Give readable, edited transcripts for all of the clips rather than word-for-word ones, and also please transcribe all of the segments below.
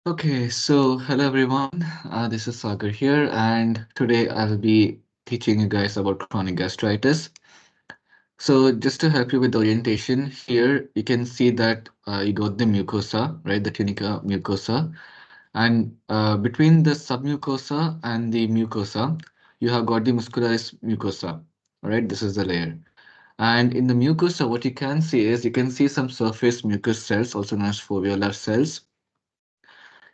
Okay, so hello everyone. This is Sagar here, and today I'll be teaching you guys about chronic gastritis. So, just to help you with the orientation, here you can see that you got the mucosa, right? The tunica mucosa, and between the submucosa and the mucosa, you have got the muscularis mucosa, all right? This is the layer. And in the mucosa, what you can see is you can see some surface mucus cells, also known as foveolar cells.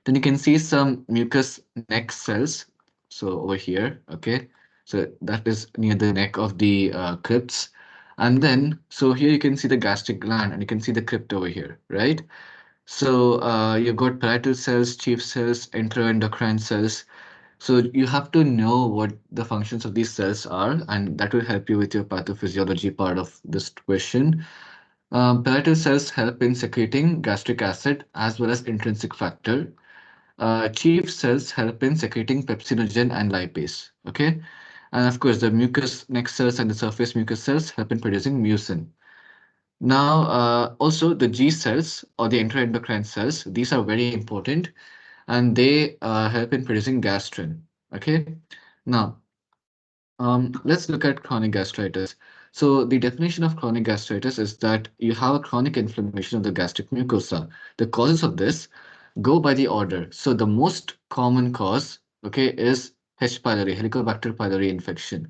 Then you can see some mucous neck cells. So over here, okay. So that is near the neck of the crypts. And then, so here you can see the gastric gland and you can see the crypt over here, right? So you've got parietal cells, chief cells, enteroendocrine cells. So you have to know what the functions of these cells are, and that will help you with your pathophysiology part of this question. Parietal cells help in secreting gastric acid as well as intrinsic factor. Chief cells help in secreting pepsinogen and lipase. Okay, and of course the mucous neck cells and the surface mucous cells help in producing mucin. Now, also the G cells or the enteroendocrine cells, these are very important and they help in producing gastrin. Okay, now let's look at chronic gastritis. So the definition of chronic gastritis is that you have a chronic inflammation of the gastric mucosa. The causes of this go by the order. So the most common cause, okay, is H. pylori, Helicobacter pylori infection.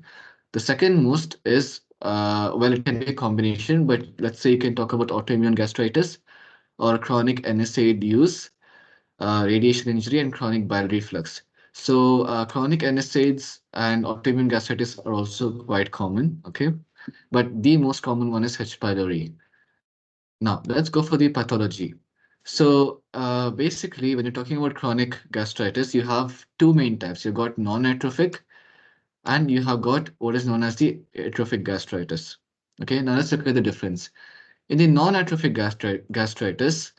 The second most is, well, it can be a combination, but let's say you can talk about autoimmune gastritis or chronic NSAID use, radiation injury, and chronic bile reflux. So chronic NSAIDs and autoimmune gastritis are also quite common, okay? But the most common one is H. pylori. Now, let's go for the pathology. So basically, when you're talking about chronic gastritis, you have two main types. You've got non-atrophic and you have got what is known as the atrophic gastritis. Okay, now let's look at the difference. In the non-atrophic gastritis,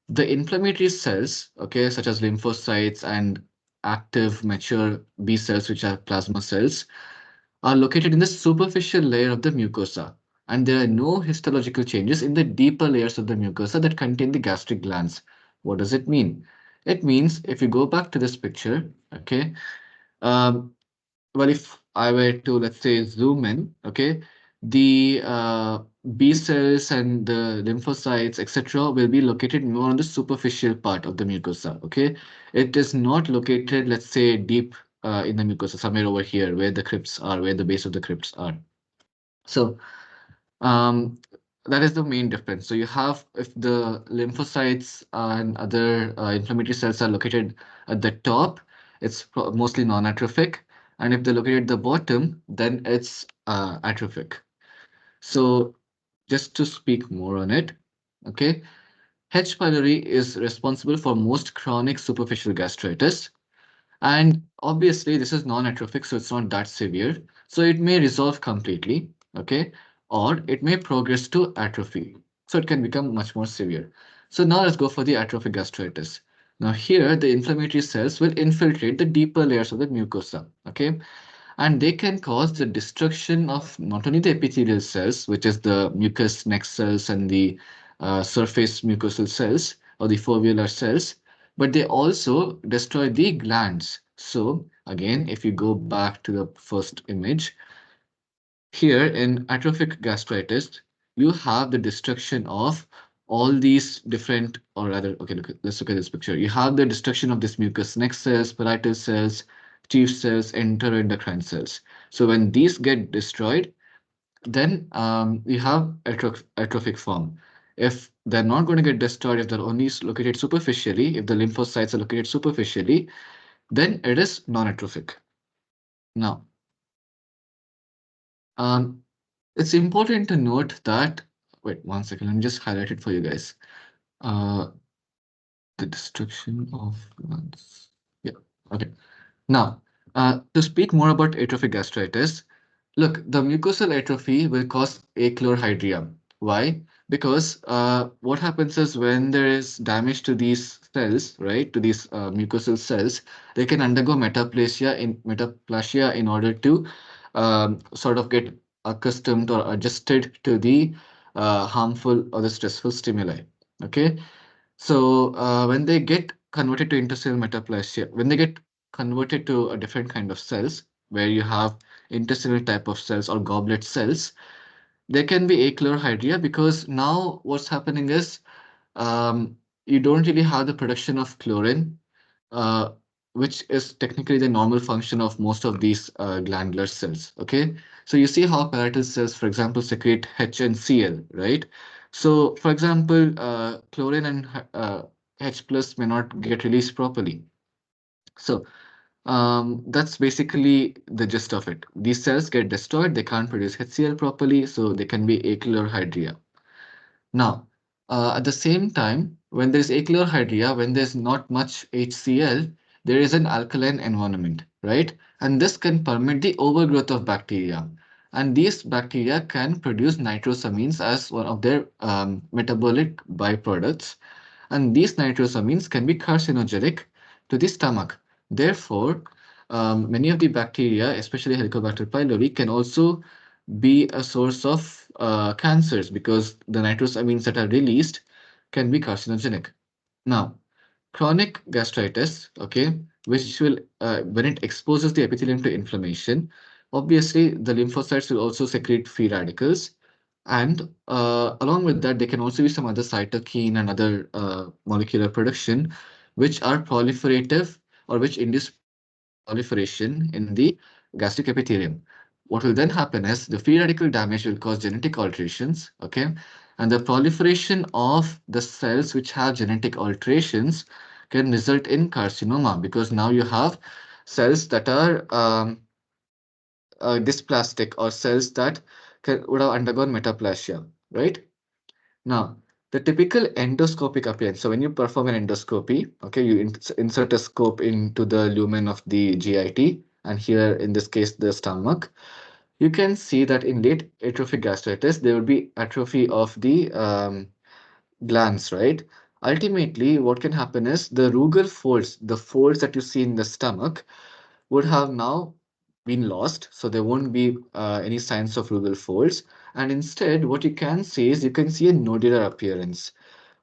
the inflammatory cells, okay, such as lymphocytes and active mature B cells, which are plasma cells, are located in the superficial layer of the mucosa. And there are no histological changes in the deeper layers of the mucosa that contain the gastric glands. What does it mean? It means if you go back to this picture, okay, um, well, if I were to, let's say, zoom in, okay, the B cells and the lymphocytes, etc., will be located more on the superficial part of the mucosa, okay? It is not located, let's say, deep in the mucosa, somewhere over here, where the crypts are, where the base of the crypts are. So, um, that is the main difference. So you have, if the lymphocytes and other inflammatory cells are located at the top, it's mostly non-atrophic. And if they're located at the bottom, then it's atrophic. So just to speak more on it, okay, H. pylori is responsible for most chronic superficial gastritis. And obviously, this is non-atrophic, so it's not that severe. So it may resolve completely, okay? Or it may progress to atrophy. So it can become much more severe. So now let's go for the atrophic gastritis. Now here, the inflammatory cells will infiltrate the deeper layers of the mucosa, okay? And they can cause the destruction of not only the epithelial cells, which is the mucous neck cells and the surface mucosal cells or the foveolar cells, but they also destroy the glands. So again, if you go back to the first image, here in atrophic gastritis, you have the destruction of all these different, or rather, okay, let's look at this picture. You have the destruction of this mucous neck cells, parietal cells, chief cells, enteroendocrine cells. So when these get destroyed, then you have atrophic form. If they're not going to get destroyed, if they're only located superficially, if the lymphocytes are located superficially, then it is non-atrophic. Now, um, it's important to note that, wait 1 second, let me just highlight it for you guys. Uh, the destruction of glands. Yeah, okay. Now, to speak more about atrophic gastritis, look, the mucosal atrophy will cause achlorhydria. Why? Because what happens is when there is damage to these cells, right, to these mucosal cells, they can undergo metaplasia in order to sort of get accustomed or adjusted to the harmful or the stressful stimuli. Okay, so when they get converted to intercellular metaplasia, when they get converted to a different kind of cells, where you have intercellular type of cells or goblet cells, there can be achlorhydria because now what's happening is um, you don't really have the production of chlorine, uh, which is technically the normal function of most of these glandular cells. Okay, so you see how parietal cells, for example, secrete H and Cl, right? So, for example, chlorine and H plus may not get released properly. So, that's basically the gist of it. These cells get destroyed, they can't produce HCl properly, so they can be achlorhydria. Now, at the same time, when there's achlorhydria, when there's not much HCl, there is an alkaline environment, right? And this can permit the overgrowth of bacteria. And these bacteria can produce nitrosamines as one of their metabolic byproducts. And these nitrosamines can be carcinogenic to the stomach. Therefore, many of the bacteria, especially Helicobacter pylori, can also be a source of cancers because the nitrosamines that are released can be carcinogenic. Now, chronic gastritis, okay, which will, when it exposes the epithelium to inflammation, obviously the lymphocytes will also secrete free radicals. And along with that, there can also be some other cytokine and other molecular production, which are proliferative or which induce proliferation in the gastric epithelium. What will then happen is the free radical damage will cause genetic alterations, okay? And the proliferation of the cells which have genetic alterations can result in carcinoma because now you have cells that are dysplastic or cells that would have undergone metaplasia, right? Now, the typical endoscopic appearance. So when you perform an endoscopy, okay, you insert a scope into the lumen of the GIT, and here in this case, the stomach. You can see that in late atrophic gastritis, there will be atrophy of the glands, right? Ultimately, what can happen is the rugal folds, the folds that you see in the stomach, would have now been lost. So there won't be any signs of rugal folds. And instead, what you can see is you can see a nodular appearance.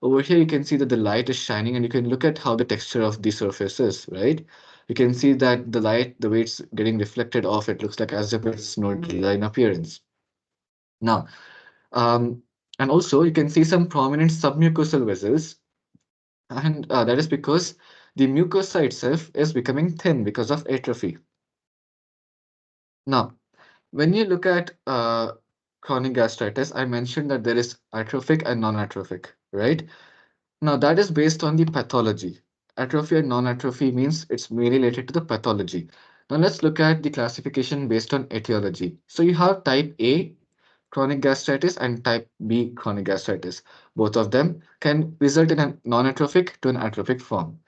Over here, you can see that the light is shining and you can look at how the texture of the surface is, right? You can see that the light, the way it's getting reflected off, it looks like as if it's nodular in appearance. Now, um, and also you can see some prominent submucosal vessels, and that is because the mucosa itself is becoming thin because of atrophy. Now, when you look at chronic gastritis, I mentioned that there is atrophic and non-atrophic, right? Now, that is based on the pathology. Atrophy and non-atrophy means it's mainly related to the pathology. Now, let's look at the classification based on etiology. So, you have type A chronic gastritis and type B chronic gastritis. Both of them can result in a non-atrophic to an atrophic form.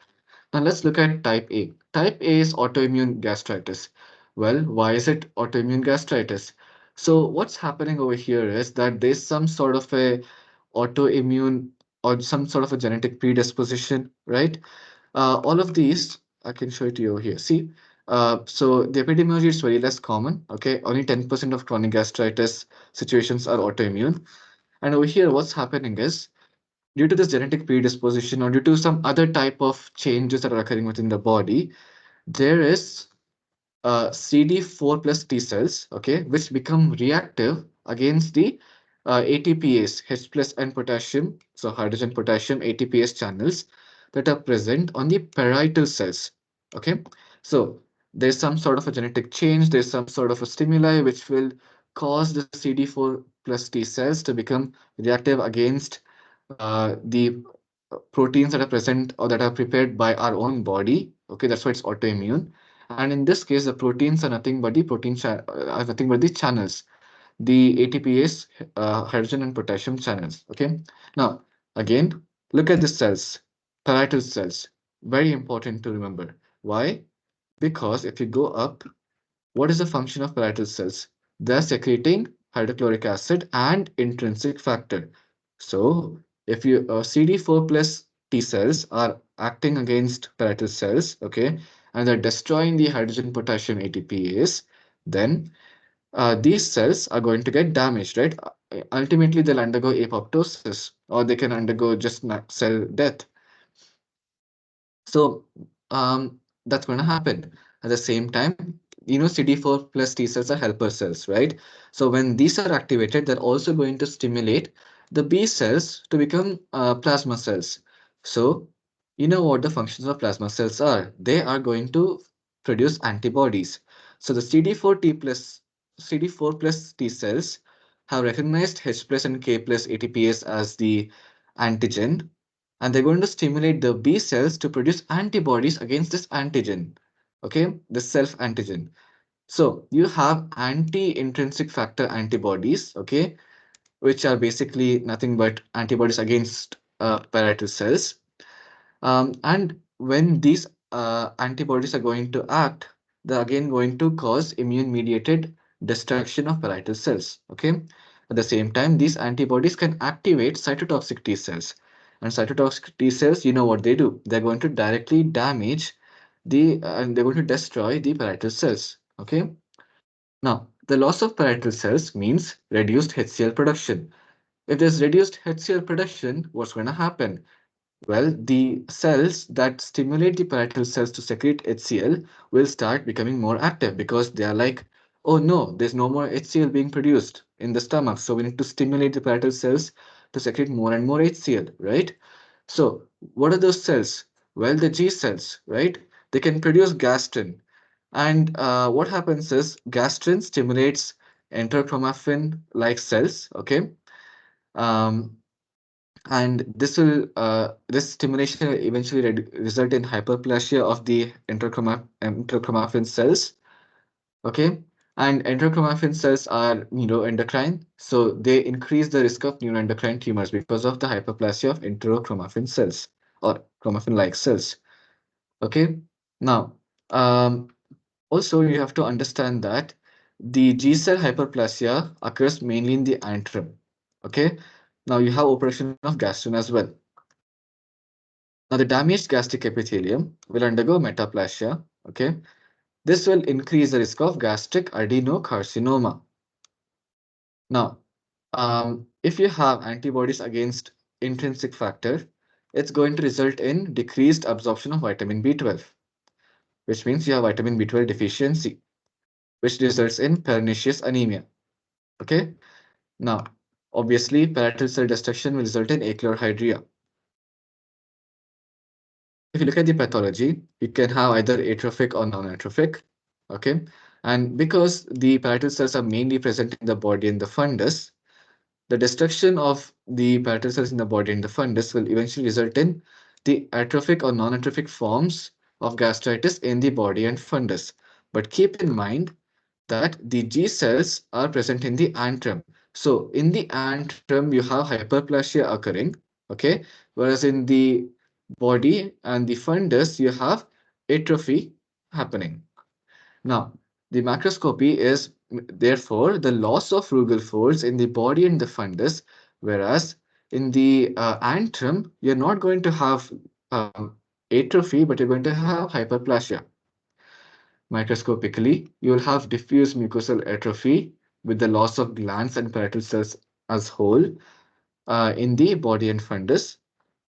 Now let's look at type A. Type A is autoimmune gastritis. Well, why is it autoimmune gastritis? So what's happening over here is that there's some sort of a autoimmune or some sort of a genetic predisposition, right? All of these, I can show it to you over here. See, so the epidemiology is very less common, okay? Only 10% of chronic gastritis situations are autoimmune. And over here, what's happening is due to this genetic predisposition or due to some other type of changes that are occurring within the body, there is CD4 plus T cells, okay, which become reactive against the ATPase, H plus and potassium, so hydrogen potassium ATPase channels that are present on the parietal cells, okay. So there's some sort of a genetic change, there's some sort of a stimuli which will cause the CD4 plus T cells to become reactive against the proteins that are present or that are prepared by our own body. Okay, that's why it's autoimmune. And in this case, the proteins are nothing but the are nothing but the channels, the ATPase, hydrogen and potassium channels. Okay. Now, again, look at the cells, parietal cells. Very important to remember. Why? Because if you go up, what is the function of parietal cells? They're secreting hydrochloric acid and intrinsic factor. So, if you CD4 plus T cells are acting against parietal cells, okay, and they're destroying the hydrogen potassium ATPase, then these cells are going to get damaged, right? Ultimately, they'll undergo apoptosis or they can undergo just cell death. So that's going to happen. At the same time, CD4 plus T cells are helper cells, right? So when these are activated, they're also going to stimulate the B cells to become plasma cells. So you know what the functions of plasma cells are. They are going to produce antibodies. So the CD4 plus T cells have recognized H plus and K plus ATPase as the antigen, and they're going to stimulate the B cells to produce antibodies against this antigen, okay, this self antigen. So you have anti-intrinsic factor antibodies, okay, which are basically nothing but antibodies against parietal cells. And when these antibodies are going to act, they're again going to cause immune-mediated destruction of parietal cells. Okay. At the same time, these antibodies can activate cytotoxic T cells. And cytotoxic T cells, you know what they do? They're going to directly damage and they're going to destroy the parietal cells. Okay. Now, the loss of parietal cells means reduced HCl production. If there's reduced HCl production, what's going to happen? Well, the cells that stimulate the parietal cells to secrete HCl will start becoming more active because they are like, oh no, there's no more HCl being produced in the stomach. So we need to stimulate the parietal cells to secrete more and more HCl, right? So what are those cells? Well, the G cells, right? They can produce gastrin. And what happens is gastrin stimulates enterochromaffin-like cells, okay? Um, and this stimulation will eventually result in hyperplasia of the enterochromaffin cells. Okay, and enterochromaffin cells are neuroendocrine, so they increase the risk of neuroendocrine tumors because of the hyperplasia of enterochromaffin cells or chromaffin-like cells. Okay, now um, also you have to understand that the G cell hyperplasia occurs mainly in the antrum. Okay, now you have operation of gastrin as well. Now, the damaged gastric epithelium will undergo metaplasia. Okay, this will increase the risk of gastric adenocarcinoma. Now, if you have antibodies against intrinsic factor, it's going to result in decreased absorption of vitamin B12, which means you have vitamin B12 deficiency, which results in pernicious anemia. Okay, now, obviously, parietal cell destruction will result in achlorhydria. If you look at the pathology, you can have either atrophic or non-atrophic. Okay. And because the parietal cells are mainly present in the body and the fundus, the destruction of the parietal cells in the body and the fundus will eventually result in the atrophic or non-atrophic forms of gastritis in the body and fundus. But keep in mind that the G cells are present in the antrum. So in the antrum, you have hyperplasia occurring, okay? Whereas in the body and the fundus, you have atrophy happening. Now, the macroscopy is therefore the loss of rugal folds in the body and the fundus, whereas in the antrum, you're not going to have atrophy, but you're going to have hyperplasia. Microscopically, you will have diffuse mucosal atrophy with the loss of glands and parietal cells as whole in the body and fundus.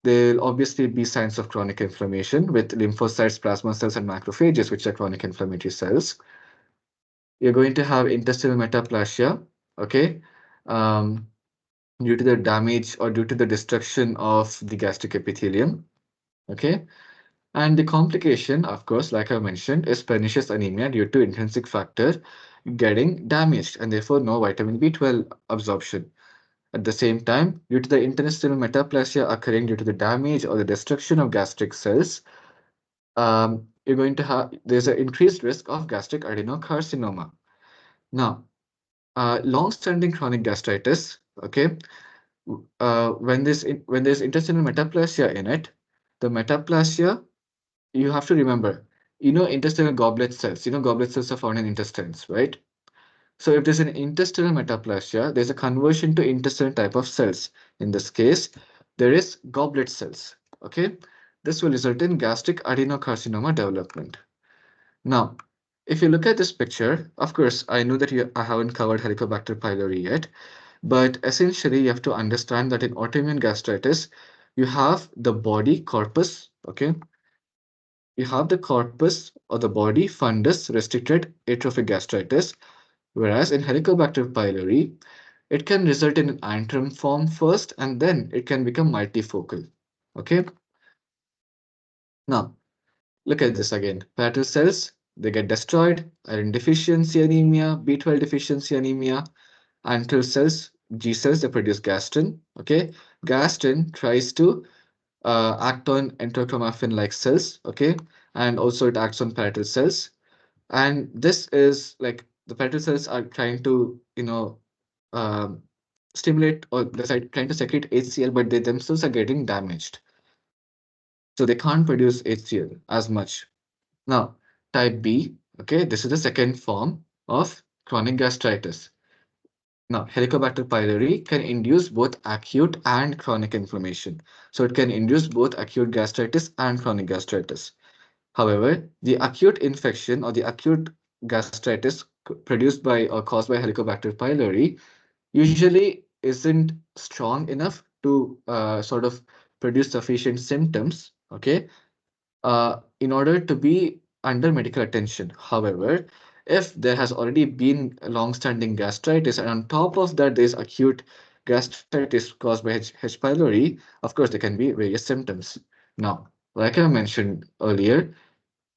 There will obviously be signs of chronic inflammation with lymphocytes, plasma cells, and macrophages, which are chronic inflammatory cells. You're going to have intestinal metaplasia, okay, um, due to the damage or due to the destruction of the gastric epithelium, okay. And the complication, of course, like I mentioned, is pernicious anemia due to intrinsic factor getting damaged and therefore no vitamin B12 absorption. At the same time, due to the intestinal metaplasia occurring due to the damage or the destruction of gastric cells, you're going to have there's an increased risk of gastric adenocarcinoma. Now, long-standing chronic gastritis, okay, when there's intestinal metaplasia in it, the metaplasia you have to remember, intestinal goblet cells, goblet cells are found in intestines, right? So if there's an intestinal metaplasia, there's a conversion to intestinal type of cells. In this case, there is goblet cells, okay? This will result in gastric adenocarcinoma development. Now, if you look at this picture, of course, I know that I haven't covered Helicobacter pylori yet, but essentially you have to understand that in autoimmune gastritis, you have the body corpus, okay? you have the corpus or the body fundus restricted atrophic gastritis, whereas in Helicobacter pylori, it can result in an antrum form first and then it can become multifocal. Okay, now look at this again. Platelet cells, they get destroyed, iron deficiency anemia, B12 deficiency anemia, antral cells, G cells, they produce gastrin. Okay, gastrin tries to act on enterochromaffin-like cells. Okay, and also it acts on parietal cells. And this is like the parietal cells are trying to, um, stimulate or they're trying to secrete HCl, but they themselves are getting damaged. So they can't produce HCl as much. Now, type B, okay, this is the second form of chronic gastritis. Now, Helicobacter pylori can induce both acute and chronic inflammation. So it can induce both acute gastritis and chronic gastritis. However, the acute infection or the acute gastritis produced by or caused by Helicobacter pylori usually isn't strong enough to sort of produce sufficient symptoms, okay, in order to be under medical attention. However, if there has already been long-standing gastritis, and on top of that, there's acute gastritis caused by H. pylori, of course, there can be various symptoms. Now, like I mentioned earlier,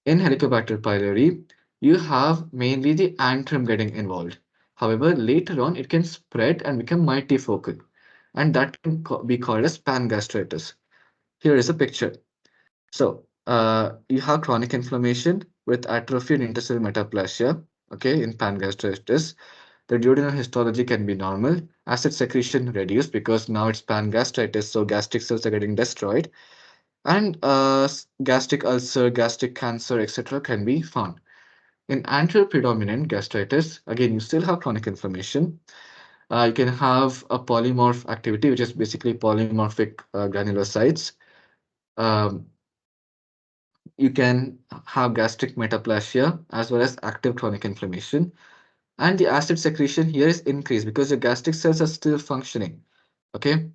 in Helicobacter pylori, you have mainly the antrum getting involved. However, later on, it can spread and become multifocal, and that can be called as pangastritis. Here is a picture. So, you have chronic inflammation with atrophy and interstitial metaplasia, okay, in pangastritis. The duodenal histology can be normal. Acid secretion reduced because now it's pangastritis, so gastric cells are getting destroyed. And gastric ulcer, gastric cancer, etc. can be found. In antral predominant gastritis, again, you still have chronic inflammation. You can have a polymorph activity, which is basically polymorphic granulocytes. Um, you can have gastric metaplasia as well as active chronic inflammation. And the acid secretion here is increased because your gastric cells are still functioning. Okay.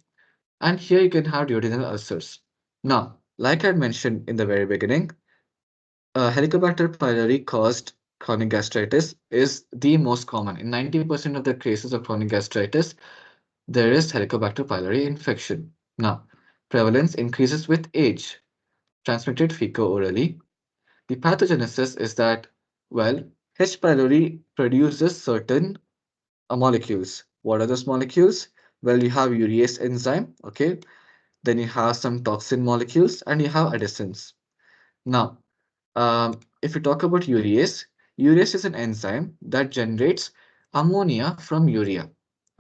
And here you can have duodenal ulcers. Now, like I mentioned in the very beginning, Helicobacter pylori caused chronic gastritis is the most common. In 90% of the cases of chronic gastritis, there is Helicobacter pylori infection. Now, prevalence increases with age, transmitted fecal-orally. The pathogenesis is that, well, H. pylori produces certain molecules. What are those molecules? Well, you have urease enzyme, okay? Then you have some toxin molecules and you have addicins. Now, if you talk about urease, urease is an enzyme that generates ammonia from urea.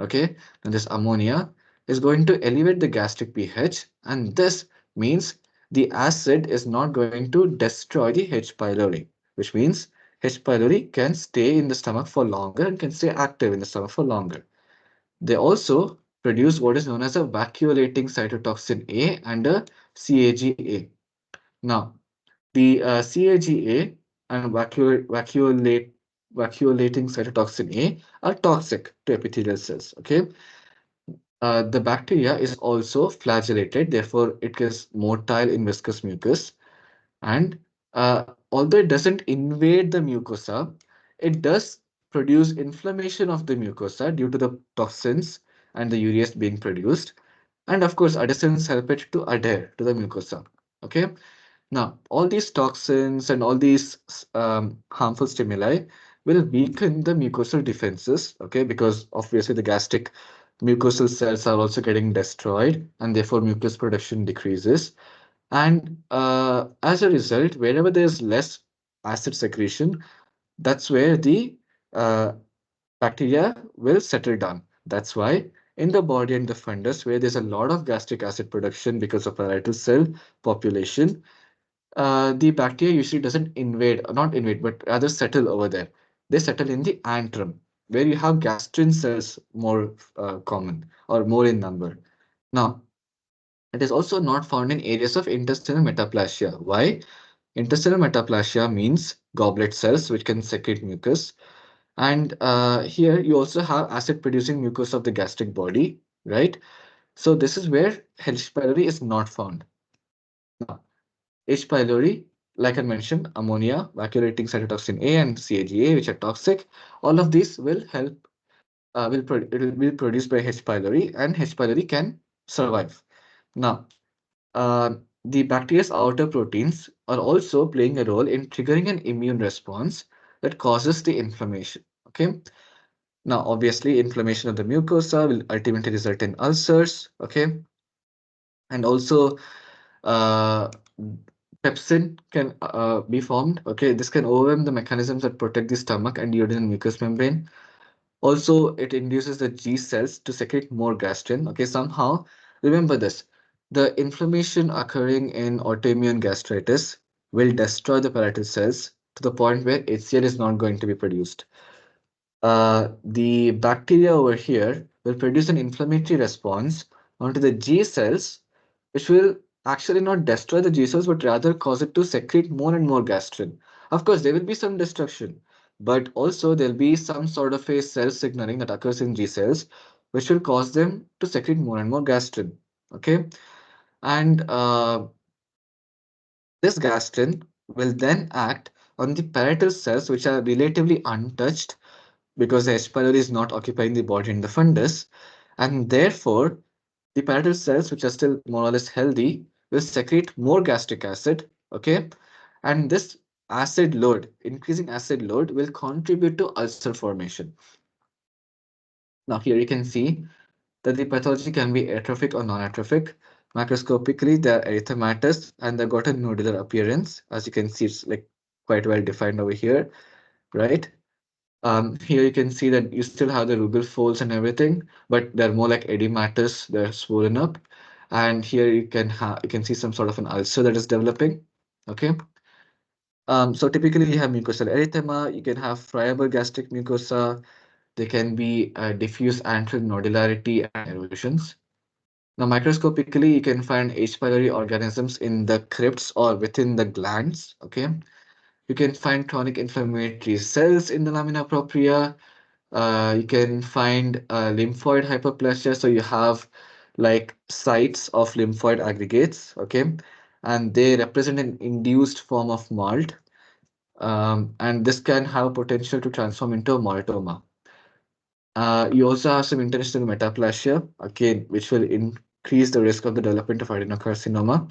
Okay, and this ammonia is going to elevate the gastric pH, and this means the acid is not going to destroy the H. pylori, which means H. pylori can stay in the stomach for longer and can stay active in the stomach for longer. They also produce what is known as a vacuolating cytotoxin A and a CAGA. Now, the CAGA and vacuolating cytotoxin A are toxic to epithelial cells. Okay, the bacteria is also flagellated, therefore it is motile in viscous mucus. And although it doesn't invade the mucosa, it does produce inflammation of the mucosa due to the toxins and the urease being produced. And of course, addicins help it to adhere to the mucosa. Okay. Now, all these toxins and all these harmful stimuli will weaken the mucosal defenses, okay, because obviously the gastric mucosal cells are also getting destroyed and therefore mucus production decreases. And as a result, wherever there's less acid secretion, that's where the uh, bacteria will settle down. That's why in the body and the fundus, where there's a lot of gastric acid production because of parietal cell population, the bacteria usually doesn't invade, not invade, but rather settle over there. They settle in the antrum, where you have gastrin cells more common or more in number. Now, it is also not found in areas of intestinal metaplasia. Why? Intestinal metaplasia means goblet cells, which can secrete mucus. And here you also have acid-producing mucus of the gastric body, right? So this is where H. pylori is not found. Now, H. pylori like I mentioned, ammonia, vacuolating cytotoxin A and CAGA, which are toxic. All of these will help, it will be produced by H. pylori, and H. pylori can survive. Now, uh, the bacteria's outer proteins are also playing a role in triggering an immune response that causes the inflammation. Okay. Now, obviously, inflammation of the mucosa will ultimately result in ulcers. Okay. And also, uh, pepsin can be formed. Okay. This can overwhelm the mechanisms that protect the stomach and duodenal mucous membrane. Also, it induces the G cells to secrete more gastrin. Okay, somehow, remember this. The inflammation occurring in autoimmune gastritis will destroy the parietal cells to the point where HCl is not going to be produced. The bacteria over here will produce an inflammatory response onto the G cells, which will actually not destroy the G cells, but rather cause it to secrete more and more gastrin. Of course, there will be some destruction, but also there'll be some sort of a cell signaling that occurs in G cells, which will cause them to secrete more and more gastrin. Okay, and this gastrin will then act on the parietal cells, which are relatively untouched because the H. pylori is not occupying the body in the fundus, and therefore the parietal cells, which are still more or less healthy, will secrete more gastric acid. Okay, and this acid load, increasing acid load, will contribute to ulcer formation. Now, here you can see that the pathology can be atrophic or non-atrophic. Macroscopically, they are erythematous and they've got a nodular appearance. As you can see, it's like quite well defined over here, right? Here you can see that you still have the rugal folds and everything, but they're more like edematous, they're swollen up. And here you can see some sort of an ulcer that is developing. Okay. So typically you have mucosal erythema, you can have friable gastric mucosa, there can be diffuse antral nodularity and erosions. Now, microscopically, you can find H. pylori organisms in the crypts or within the glands. Okay. You can find chronic inflammatory cells in the lamina propria. You can find lymphoid hyperplasia. So you have like sites of lymphoid aggregates, okay, and they represent an induced form of malt, and this can have potential to transform into a maltoma. You also have some intestinal metaplasia, again, which will increase the risk of the development of adenocarcinoma.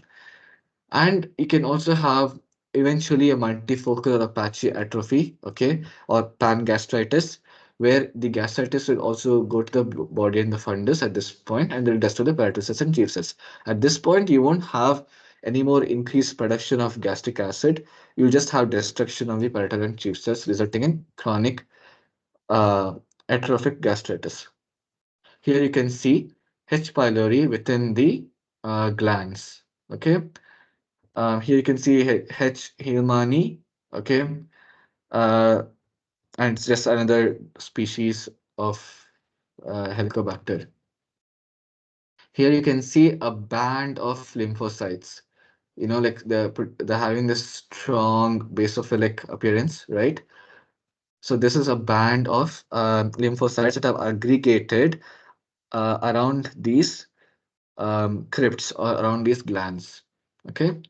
And you can also have eventually a multifocal or a patchy atrophy, okay, or pangastritis, where the gastritis will also go to the body and the fundus at this point, and they'll destroy the parietal cells and chief cells. At this point, you won't have any more increased production of gastric acid. You'll just have destruction of the parietal and chief cells, resulting in chronic uh, atrophic gastritis. Here you can see H. pylori within the glands. Okay. Here you can see H. Hillmani, okay, uh, and it's just another species of Helicobacter. Here you can see a band of lymphocytes. You know, like they're having this strong basophilic appearance, right? So this is a band of lymphocytes that have aggregated around these crypts or around these glands. Okay.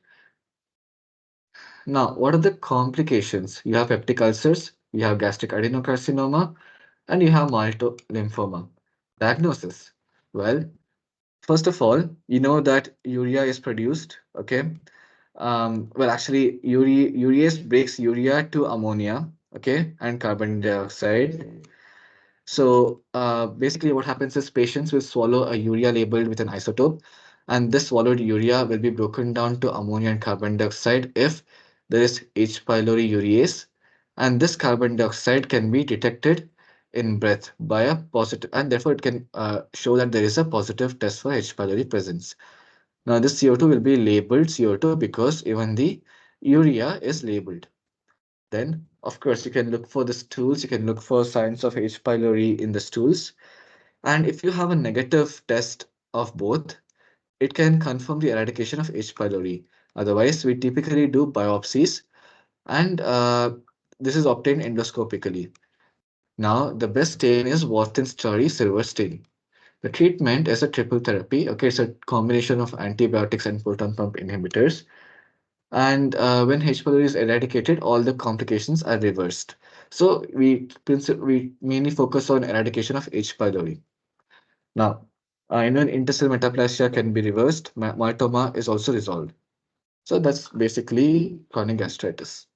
Now, what are the complications? You have peptic ulcers, you have gastric adenocarcinoma, and you have lymphoma. Diagnosis. Well, first of all, you know that urea is produced, okay? Well, actually, urease breaks urea to ammonia, okay, and carbon dioxide. So basically, what happens is patients will swallow a urea labeled with an isotope, and this swallowed urea will be broken down to ammonia and carbon dioxide if there is H. pylori urease, and this carbon dioxide can be detected in breath by a positive, and therefore it can show that there is a positive test for H. pylori presence. Now, this CO2 will be labeled CO2 because even the urea is labeled. Then, of course, you can look for the stools. You can look for signs of H. pylori in the stools. And if you have a negative test of both, it can confirm the eradication of H. pylori. Otherwise, we typically do biopsies, and this is obtained endoscopically. Now, the best stain is Watson-Storey silver stain. The treatment is a triple therapy. Okay, it's a combination of antibiotics and proton pump inhibitors. And when H. pylori is eradicated, all the complications are reversed. So we mainly focus on eradication of H. pylori. Now, interstitial metaplasia can be reversed. Myotoma is also resolved. So that's basically chronic gastritis.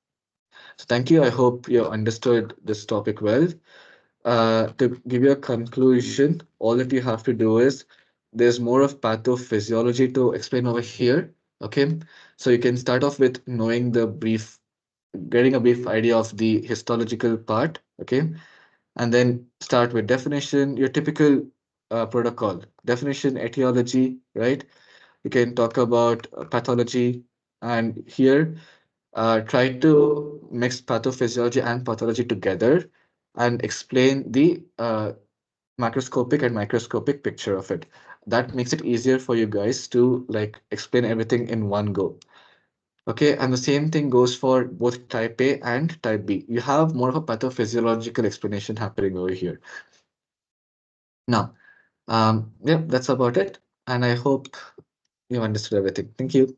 So thank you. I hope you understood this topic well. To give you a conclusion, all that you have to do is there's more of pathophysiology to explain over here. Okay, so you can start off with knowing getting a brief idea of the histological part. Okay, and then start with definition, your typical protocol, definition, etiology, right? You can talk about pathology, and here try to mix pathophysiology and pathology together and explain the macroscopic and microscopic picture of it. That makes it easier for you guys to like explain everything in one go. Okay, and the same thing goes for both type A and type B. You have more of a pathophysiological explanation happening over here. Now, yeah, that's about it. And I hope you understood everything. Thank you.